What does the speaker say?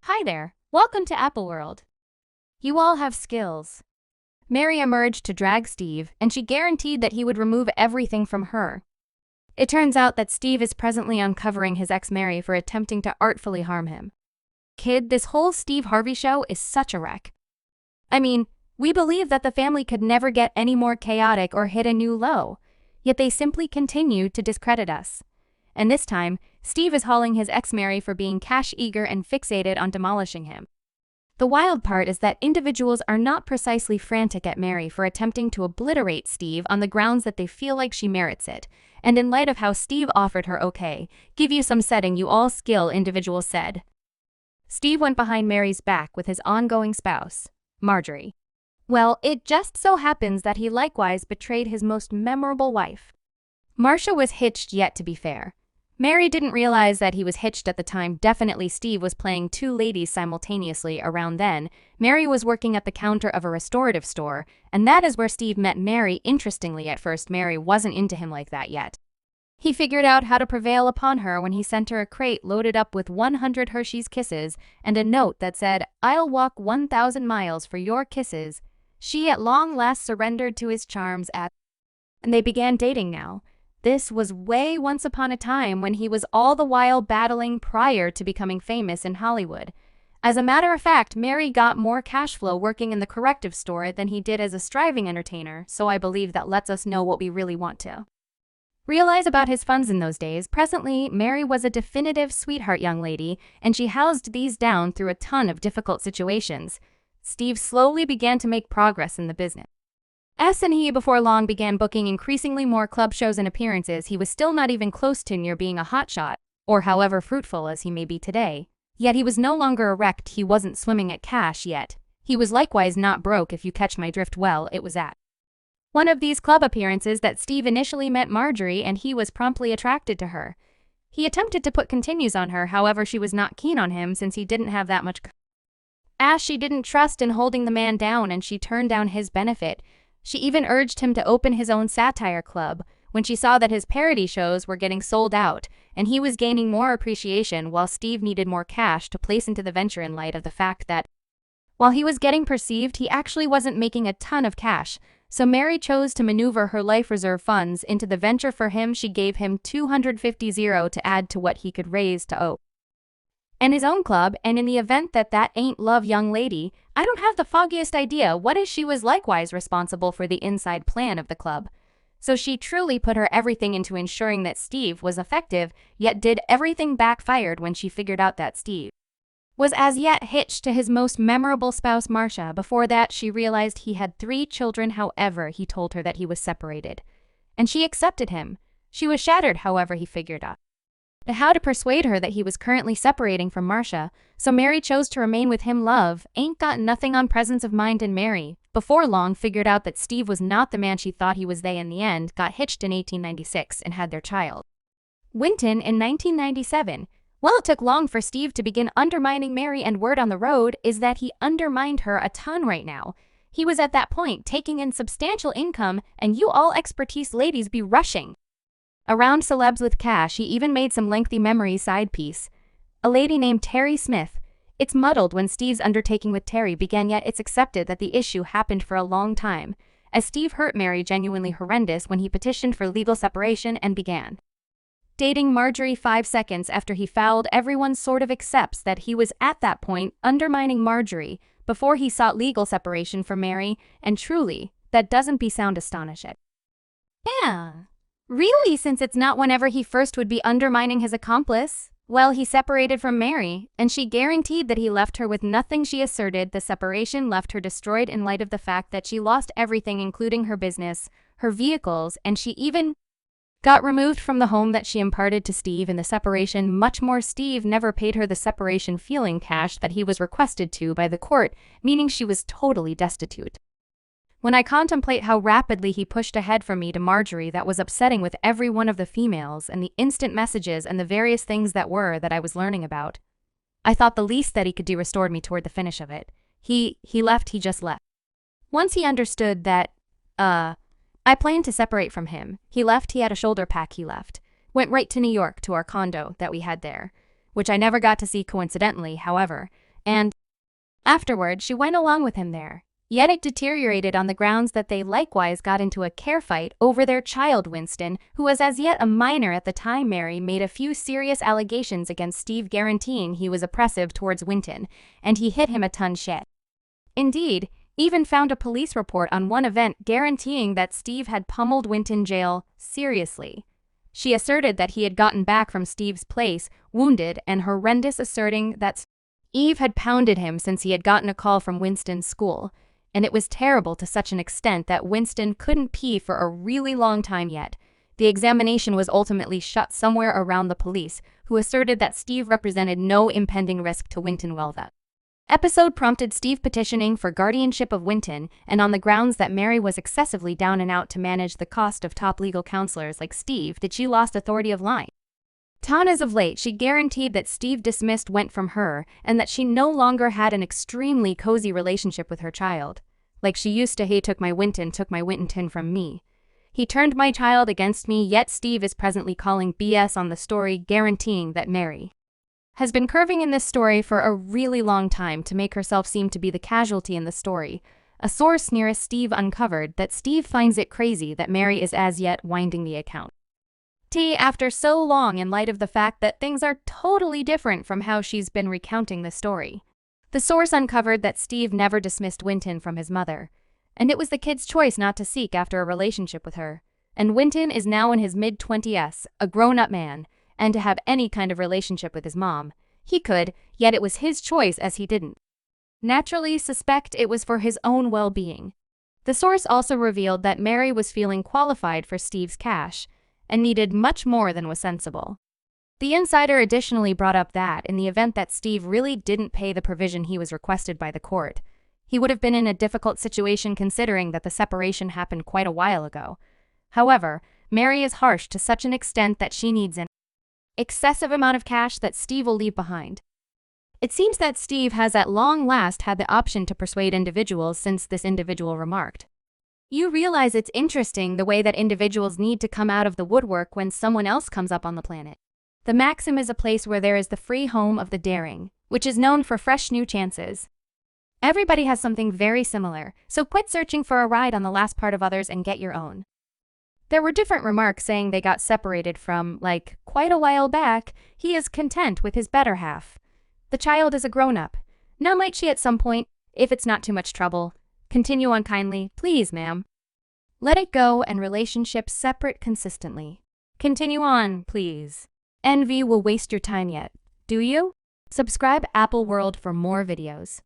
Hi there, welcome to Apple World. You all have skills. Mary emerged to drag Steve, and she guaranteed that he would remove everything from her. It turns out that Steve is presently uncovering his ex Mary for attempting to artfully harm him. Kid, this whole Steve Harvey show is such a wreck. I mean, we believe that the family could never get any more chaotic or hit a new low, yet they simply continue to discredit us. And this time, Steve is hauling his ex Mary for being cash-eager and fixated on demolishing him. The wild part is that individuals are not precisely frantic at Mary for attempting to obliterate Steve on the grounds that they feel like she merits it, and in light of how Steve offered her give you some setting you all skill individuals said. Steve went behind Mary's back with his ongoing spouse, Marjorie. Well, it just so happens that he likewise betrayed his most memorable wife. Marcia was hitched yet to be fair. Mary didn't realize that he was hitched at the time. Definitely Steve was playing two ladies simultaneously around then. Mary was working at the counter of a restorative store, and that is where Steve met Mary. Interestingly, at first Mary wasn't into him like that yet. He figured out how to prevail upon her when he sent her a crate loaded up with 100 Hershey's Kisses and a note that said, "I'll walk 1,000 miles for your kisses." She at long last surrendered to his charms and they began dating now. This was way once upon a time when he was all the while battling prior to becoming famous in Hollywood. As a matter of fact, Mary got more cash flow working in the corrective store than he did as a striving entertainer, so I believe that lets us know what we really want to realize about his funds in those days. Presently, Mary was a definitive sweetheart young lady, and she housed these down through a ton of difficult situations. Steve slowly began to make progress in the business. And he before long began booking increasingly more club shows and appearances. He was still not even close to near being a hotshot, or however fruitful as he may be today. Yet he was no longer erect. He wasn't swimming at cash yet. He was likewise not broke, if you catch my drift. Well, it was at one of these club appearances that Steve initially met Marjorie, and he was promptly attracted to her. He attempted to put continues on her, however she was not keen on him since he didn't have that much cash. She didn't trust in holding the man down, and she turned down his benefit. She even urged him to open his own satire club when she saw that his parody shows were getting sold out and he was gaining more appreciation while Steve needed more cash to place into the venture in light of the fact that while he was getting perceived, he actually wasn't making a ton of cash. So Mary chose to maneuver her life reserve funds into the venture for him. She gave him $250 to add to what he could raise to open and his own club, and in the event that that ain't love, young lady, I don't have the foggiest idea what is. She was likewise responsible for the inside plan of the club. So she truly put her everything into ensuring that Steve was effective, yet did everything backfired when she figured out that Steve was as yet hitched to his most memorable spouse, Marcia. Before that, she realized he had 3 children. However, he told her that he was separated, and she accepted him. She was shattered, however, he figured out how to persuade her that he was currently separating from Marcia, so Mary chose to remain with him. Love ain't got nothing on presence of mind, and Mary, before long, figured out that Steve was not the man she thought he was. They, in the end, got hitched in 1896 and had their child, Winton, in 1997. Well, it took long for Steve to begin undermining Mary, and word on the road is that he undermined her a ton right now. He was at that point taking in substantial income, and you all expertise ladies be rushing around celebs with cash. He even made some lengthy memory side piece. A lady named Terry Smith. It's muddled when Steve's undertaking with Terry began, yet it's accepted that the issue happened for a long time, as Steve hurt Mary genuinely horrendous when he petitioned for legal separation and began dating Marjorie 5 seconds after he fouled. Everyone sort of accepts that he was at that point undermining Marjorie before he sought legal separation from Mary, and truly, that doesn't be sound astonishing. Yeah. Really, since it's not whenever he first would be undermining his accomplice. Well, he separated from Mary, and she guaranteed that he left her with nothing. She asserted the separation left her destroyed in light of the fact that she lost everything, including her business, her vehicles, and she even got removed from the home that she imparted to Steve in the separation. Much more, Steve never paid her the separation feeling cash that he was requested to by the court, meaning she was totally destitute. When I contemplate how rapidly he pushed ahead from me to Marjorie, that was upsetting with every one of the females and the instant messages and the various things that I was learning about. I thought the least that he could do restored me toward the finish of it. He just left. Once he understood that, I planned to separate from him, he left. He had a shoulder pack. He left. Went right to New York to our condo that we had there, which I never got to see coincidentally, however, and afterward she went along with him there. Yet it deteriorated on the grounds that they likewise got into a care fight over their child Winston, who was as yet a minor at the time. Mary made a few serious allegations against Steve, guaranteeing he was oppressive towards Winston, and he hit him a ton shit. Indeed, even found a police report on one event guaranteeing that Steve had pummeled Winston jail seriously. She asserted that he had gotten back from Steve's place, wounded and horrendous, asserting that Eve had pounded him since he had gotten a call from Winston's school, and it was terrible to such an extent that Winston couldn't pee for a really long time yet. The examination was ultimately shut somewhere around the police, who asserted that Steve represented no impending risk to Winston. Well, that episode prompted Steve petitioning for guardianship of Winston, and on the grounds that Mary was excessively down and out to manage the cost of top legal counselors like Steve, that she lost authority of line. As of late, she guaranteed that Steve dismissed went from her, and that she no longer had an extremely cozy relationship with her child. Like she used to. He took my Winton from me. He turned my child against me, yet Steve is presently calling BS on the story, guaranteeing that Mary has been curving in this story for a really long time to make herself seem to be the casualty in the story. A source nearest Steve uncovered that Steve finds it crazy that Mary is as yet winding the account after so long, in light of the fact that things are totally different from how she's been recounting the story. The source uncovered that Steve never dismissed Winston from his mother, and it was the kid's choice not to seek after a relationship with her. And Winston is now in his mid-20s, a grown-up man, and to have any kind of relationship with his mom. He could, yet it was his choice, as he didn't naturally suspect it was for his own well-being. The source also revealed that Mary was feeling qualified for Steve's cash, and needed much more than was sensible. The insider additionally brought up that, in the event that Steve really didn't pay the provision he was requested by the court, he would have been in a difficult situation considering that the separation happened quite a while ago. However, Mary is harsh to such an extent that she needs an excessive amount of cash that Steve will leave behind. It seems that Steve has at long last had the option to persuade individuals, since this individual remarked, "You realize it's interesting the way that individuals need to come out of the woodwork when someone else comes up on the planet. The Maxim is a place where there is the free home of the daring, which is known for fresh new chances. Everybody has something very similar, so quit searching for a ride on the last part of others and get your own." There were different remarks saying they got separated from, like, quite a while back. He is content with his better half. The child is a grown-up. Now might she at some point, if it's not too much trouble, continue on kindly, please ma'am. Let it go and relationships separate consistently. Continue on, please. Envy will waste your time yet, do you? Subscribe Apple World for more videos.